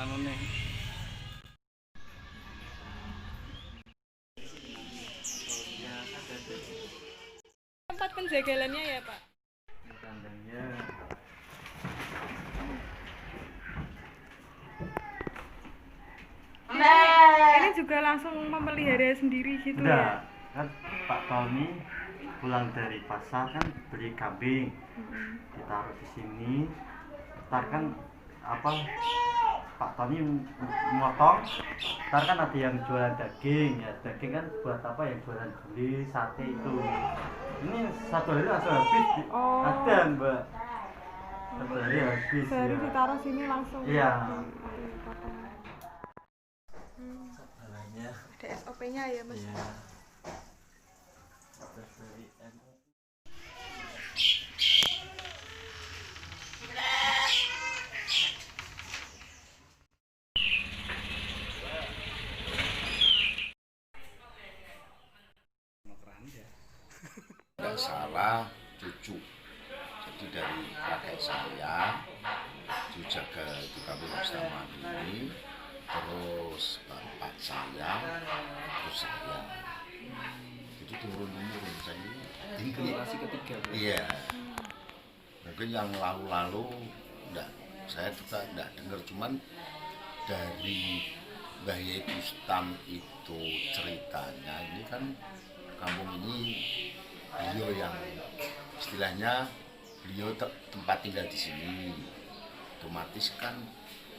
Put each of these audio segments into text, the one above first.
anune. Tempat penjagalannya ya Pak? Kandangnya Ini juga langsung memelihara sendiri gitu enggak, ya? kan Pak Tony pulang dari pasar kan beli kambing, ditaruh di sini. Ntar kan apa Pak Tony motong, ntar kan ada yang jualan daging ya, daging kan buat apa yang jualan gulai sate itu. Ini satu hari langsung habis. Oh. Ada Mbak, satu hari habis Sehari ya. ditaruh sini langsung. Iya. Dipotong. Salahnya Ada SOP-nya ya Mas? ya. Terus dari MU. Tidak salah cucu, jadi dari kakek saya dijaga di kampung Bustaman ini, terus bapak saya, terus saya, jadi turun-temurun saya ini Generasi ketiga. iya, mungkin yang lalu-lalu enggak, saya juga enggak dengar, cuman dari Mbah Yai Bustam itu ceritanya ini kan kampung ini beliau yang istilahnya beliau tempat tinggal di sini, otomatis kan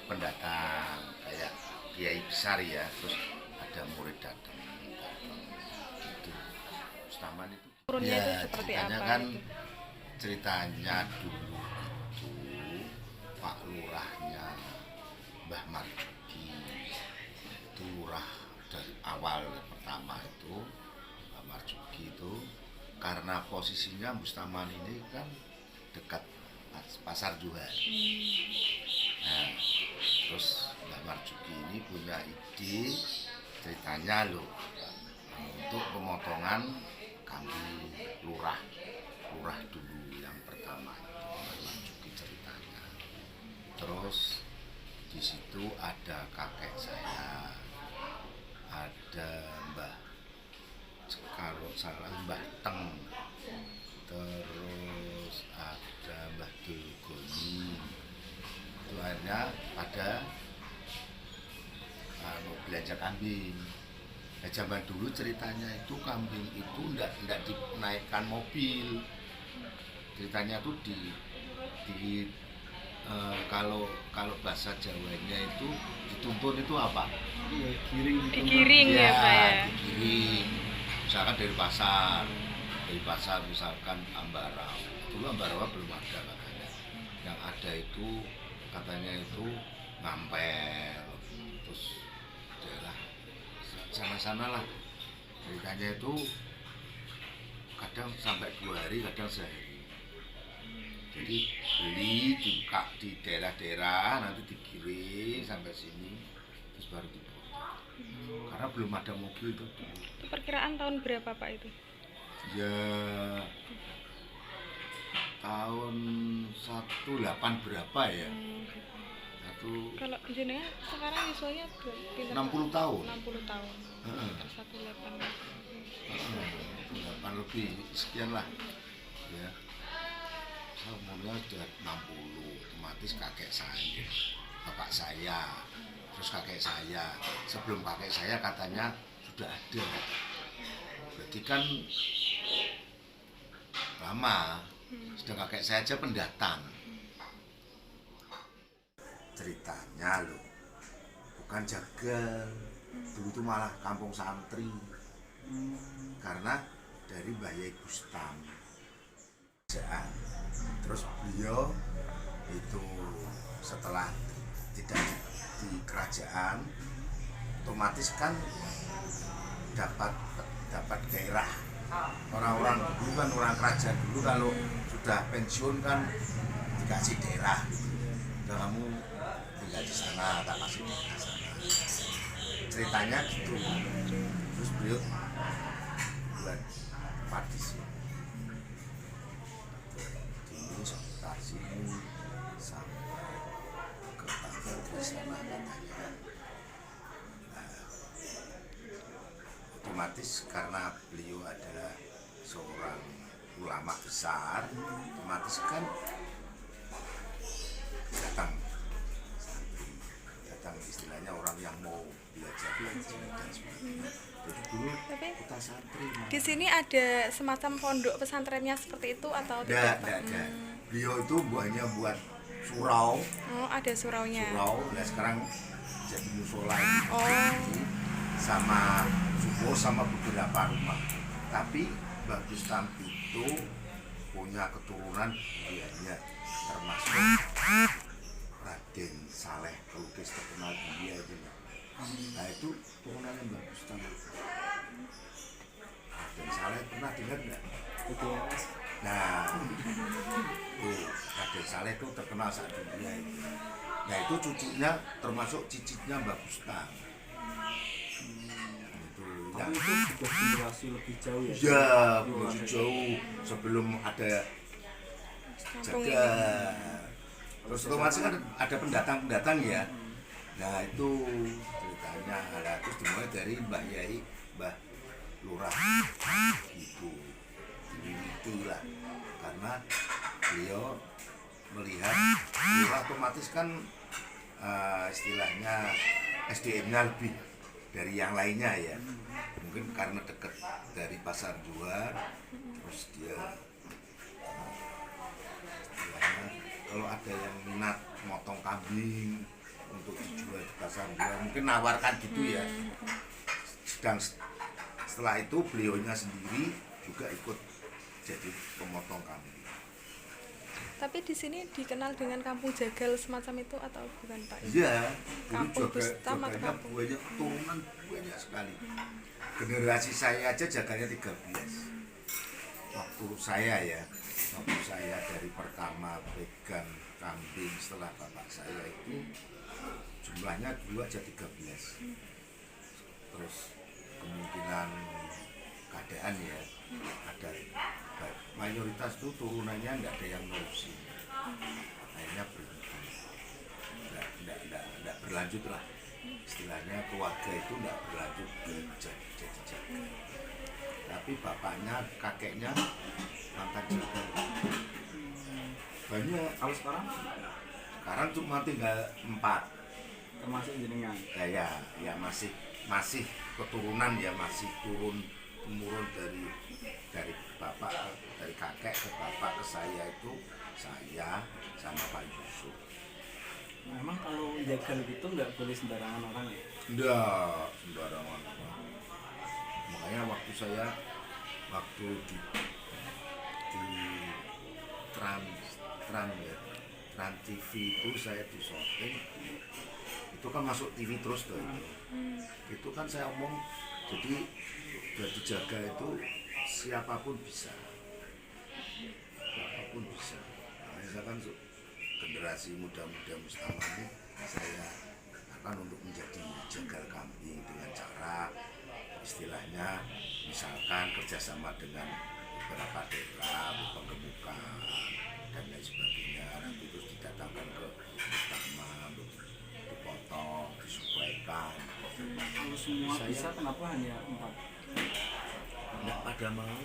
pendatang kayak kiai besar ya, terus ada murid datang gitu. Bustaman itu Turunnya itu ya seperti ceritanya apa kan gitu? ceritanya dulu itu Pak Lurahnya Mbah Marjuki itu lurah dari awal pertama itu Mbah Marjuki itu karena posisinya Bustaman ini kan dekat Pasar Johar. Nah, terus Mbah Marjuki ini punya ide ceritanya loh untuk pemotongan kambing lurah dulu yang pertama itu Mbah Marjuki ceritanya. Terus di situ ada kakek saya, ada Mbah, kalau salah Mbah Teng, terus ada Mbah Dulgoni. Itu akhirnya pada belanja kambing. Nah, zaman dulu ceritanya itu kambing itu enggak dinaikkan mobil. Ceritanya tuh kalau bahasa Jawanya itu dituntun itu apa? Iya, giring Digiring ya Pak ya? Digiring. Misalkan dari pasar misalkan Ambarawa. Dulu Ambarawa belum ada katanya. Yang ada itu katanya itu Ngampel, terus daerah sana-sana lah. Ceritanya itu kadang sampai 2 hari, kadang sehari. Jadi beli dibuka di daerah-daerah, nanti digiring sampai sini, terus baru dipotong. Karena belum ada mobil itu. Itu perkiraan tahun berapa Pak itu? Ya tahun 18 berapa ya? Kalau jenengan sekarang usianya berapa? 60 tahun. 60 tahun. Heeh. 18. 8 lebih sekian lah. Ya. Saya umurnya sudah 60, otomatis kakek saya, bapak saya, terus kakek saya. Sebelum kakek saya katanya sudah ada. Berarti kan lama. Sudah kakek saya aja pendatang. Ceritanya loh, bukan jagal. Dulu itu malah kampung santri. Karena dari Mbah Yai Bustam. Terus beliau itu setelah tidak di kerajaan, otomatis kan dapat daerah. Orang-orang dulu kan, orang kerajaan dulu kalau sudah pensiun kan dikasih daerah. Udah kamu tinggal di sana, tak kasih daerah sana. Ceritanya gitu. Terus beliau buat padi sih. Sekitar sini sampai ke Tanggal di sana katanya. otomatis karena beliau adalah seorang ulama besar, otomatis kan datang istilahnya orang yang mau belajar dan sebagainya. Jadi dulu Tapi kita santri. di sini ada semacam pondok pesantrennya seperti itu atau tidak? Pak? Tidak. Beliau itu hanya buat surau. Oh, ada suraunya. Nah sekarang jadi musola ini. Oh. Sama subuh sama beberapa rumah. Tapi Bagus Tampi itu punya keturunan dianya termasuk Raden Saleh, pelukis terkenal India itu. Nah itu turunannya Bagus Tampi. Raden Saleh pernah dengar nggak? Nah, tuh Raden Saleh itu terkenal saat dunia itu. Nah itu cucunya termasuk cicitnya Bagus Tampi. Tapi itu sudah generasi lebih jauh ya? Ya, lebih jauh sebelum ada jaga. Terus otomatis kan ada pendatang-pendatang ya. Nah itu ceritanya. Nah, terus dimulai dari Mbah Yai, Mbah Lurah gitu. Itulah karena beliau melihat Lurah otomatis kan istilahnya SDM-nya lebih dari yang lainnya ya. Mungkin karena dekat dari pasar jual, terus dia istilahnya kalau ada yang minat motong kambing untuk dijual di pasar jual, mungkin nawarkan gitu ya. Sedang setelah itu beliaunya sendiri juga ikut jadi pemotong kambing. Tapi di sini dikenal dengan kampung jagal semacam itu atau bukan Pak? Iya, Kampung dulu Bustam atau jaganya kampung? banyak, turunan banyak sekali. Generasi saya aja jaganya 13. Waktu saya dari pertama pegang kambing setelah bapak saya itu jumlahnya dulu aja 13. Terus kemungkinan keadaan ya ada mayoritas itu turunannya nggak ada yang nerusin, akhirnya berhenti, nggak berlanjut lah, istilahnya keluarga itu nggak berlanjut ke jadi jaga. Tapi bapaknya, kakeknya mantan jaga banyak. Kalau sekarang Cuma tinggal 4 termasuk jenengan. ya masih keturunan ya, masih turun temurun dari bapak, dari kakek ke bapak ke saya itu saya sama Pak Yusuf. Memang kalau jagal gitu nggak boleh sembarangan orang ya? Enggak sembarangan. Makanya waktu di Trans TV itu saya di syuting, itu kan masuk TV terus tuh itu kan saya omong, jadi jaga itu siapapun bisa. Nah, misalkan generasi muda-muda Mustamah ini saya akan untuk menjadi jagal kambing dengan cara istilahnya misalkan kerjasama dengan beberapa daerah, penggemukan dan lain sebagainya. Nanti terus didatangkan ke Mustamah untuk dipotong, disuplaikan. Kalau semua Saya- bisa, kenapa hanya 4? Nggak pada mau.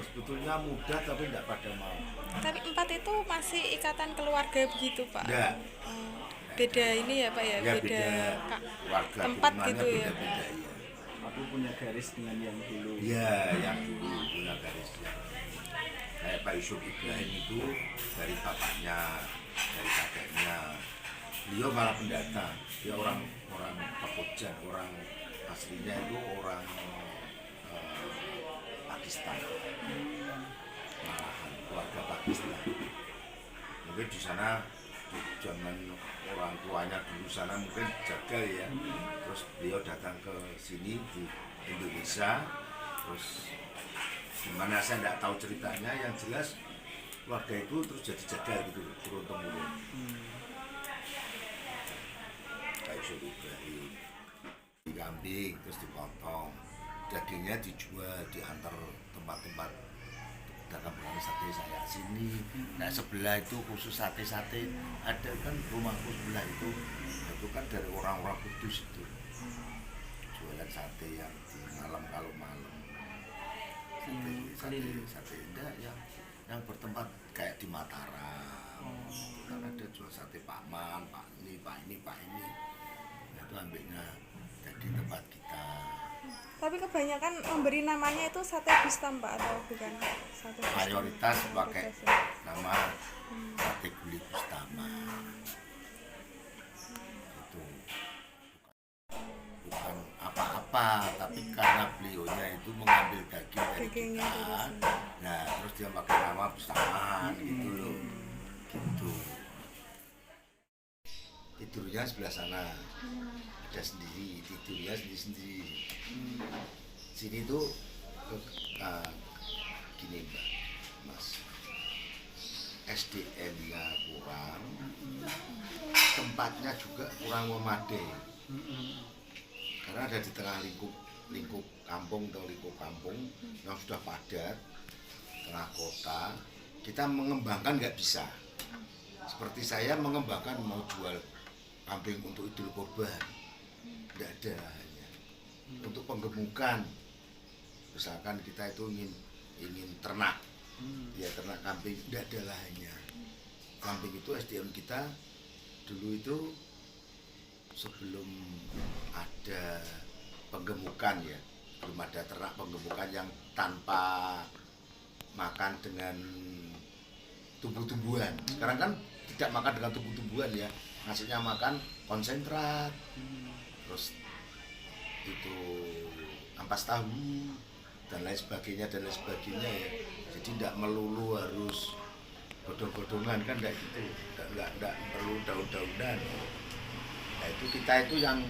Sebetulnya mudah tapi nggak pada mau. Tapi 4 itu masih ikatan keluarga begitu Pak? Nggak. Beda ini ya Pak ya? Ya beda keluarga tempat turunannya gitu ya? beda-beda ya. Tapi punya garis dengan yang dulu. Iya, yang dulu punya garisnya. Kayak Pak Yusuf Ibrahim itu dari bapaknya, dari kakeknya. Beliau malah pendatang. Dia orang Kamboja, orang aslinya itu orang Pakistan. Malahan keluarga Pakistan. Mungkin di sana zaman orang tuanya dulu sana mungkin jagal ya. Terus beliau datang ke sini di Indonesia. Terus gimana saya nggak tahu ceritanya, yang jelas keluarga itu terus jadi jagal gitu turun temurun. Kayak Yusuf Ibrahim di kambing terus dipotong, dagingnya dijual diantar tempat-tempat dalam pengaruh sate saya sini. Nah sebelah itu khusus sate-sate, ada kan rumahku sebelah itu kan dari orang-orang Kudus itu jualan sate yang di malam kalau malam. Sate enggak yang bertempat kayak di Mataram. Kan ada jual sate Pak Man, Pak ini. Nah, itu ambilnya jadi tempat kita. Tapi kebanyakan memberi namanya itu sate Bustam Pak atau bukan? Sate Bustam. Mayoritas pakai Mayoritas, ya. nama sate Guli Bustama. Itu bukan apa-apa, tapi karena beliaunya itu mengambil daging dari Dagingnya kita. terus. Nah, terus dia pakai nama Bustama gitu loh. Gitu. Tidurnya sebelah sana. Ada sendiri, tidurnya sendiri. Sini tuh gini Mbak, Mas, SDM-nya kurang, tempatnya juga kurang memadai, karena ada di tengah lingkup kampung atau lingkup kampung yang sudah padat, tengah kota. Kita mengembangkan nggak bisa. Seperti saya mengembangkan mau jual kambing untuk Idul Kurban, nggak ada lahannya. Untuk penggemukan, misalkan kita itu ingin ternak, ya ternak kambing, nggak ada lahannya. Kambing itu SDM kita dulu itu sebelum ada penggemukan ya, belum ada ternak penggemukan yang tanpa makan dengan tumbuh-tumbuhan. Sekarang kan tidak makan dengan tumbuh-tumbuhan ya, ngasihnya makan konsentrat, terus itu ampas tahu dan lain sebagainya ya. Jadi tidak melulu harus godong-godongan, kan enggak gitu, enggak perlu daun-daunan. Nah itu kita itu yang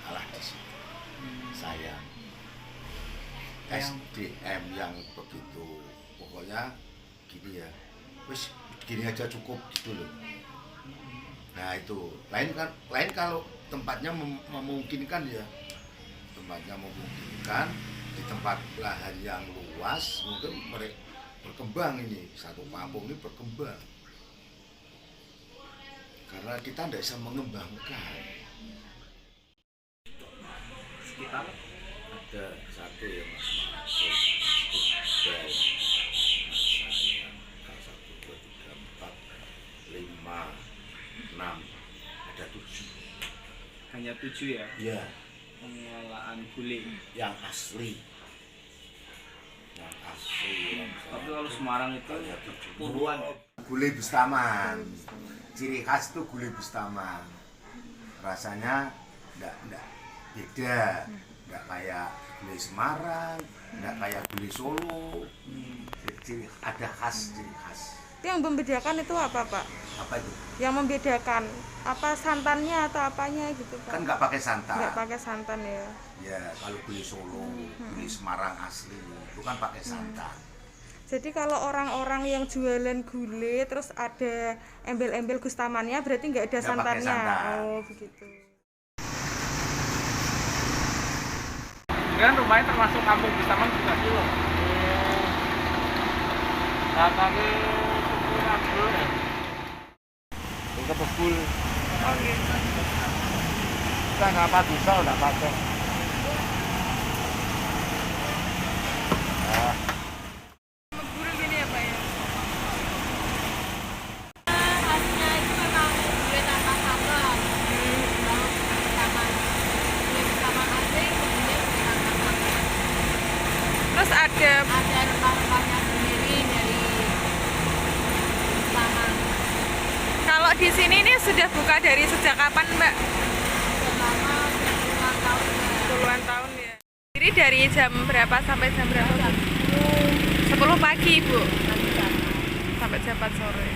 kalah di situ. Sayang SDM yang begitu, pokoknya gini ya, wis gini aja cukup gitu loh. Nah itu lain kalau tempatnya memungkinkan ya, tempatnya memungkinkan di tempat lahan yang luas, mungkin mereka berkembang, ini satu kampung ini berkembang karena kita tidak bisa mengembangkan. Sekitar Ada satu ya Mas Masuk, Iqbal, saya, 1, 2, 3, 4, 5, 6, ada 7. hanya 7 ya Ya, pengelolaan gulai. yang asli. Tapi kalau Semarang itu puluhan. Gulai Bustaman. Ciri khas tuh gulai Bustaman. Rasanya enggak beda. Enggak kayak gulai Semarang, enggak kayak gulai Solo. Ada ciri khas. Itu yang membedakan itu apa Pak? Apa itu? Yang membedakan apa santannya atau apanya gitu Pak? Kan nggak pakai santan. Nggak pakai santan ya. Ya, kalau gulai Solo, gulai Semarang asli itu kan pakai santan. Jadi kalau orang-orang yang jualan gulai terus ada embel-embel Gustamannya berarti nggak ada Nggak pakai santannya. santan. Oh begitu. Ini kan rumahnya termasuk kampung Bustaman juga sih loh. Nah, kaki sepuluh nabur. Itu bebul. Oh gitu. Kita nggak pakai pisau, nggak pakai. Gurih gini ya Pak ya. Khasnya itu memang gulai tanpa santan. Kalau gulai Bustaman asli, kemudian gulai tanpa santan. Terus ada Ada rempah-rempahnya sendiri dari Bustaman. kalau di sini ini sudah buka dari sejak kapan Mbak? Selama puluhan tahun ya. Puluhan tahun ya. Jadi dari jam berapa sampai jam berapa? 10 pagi Ibu. Sampai jam 4 sore.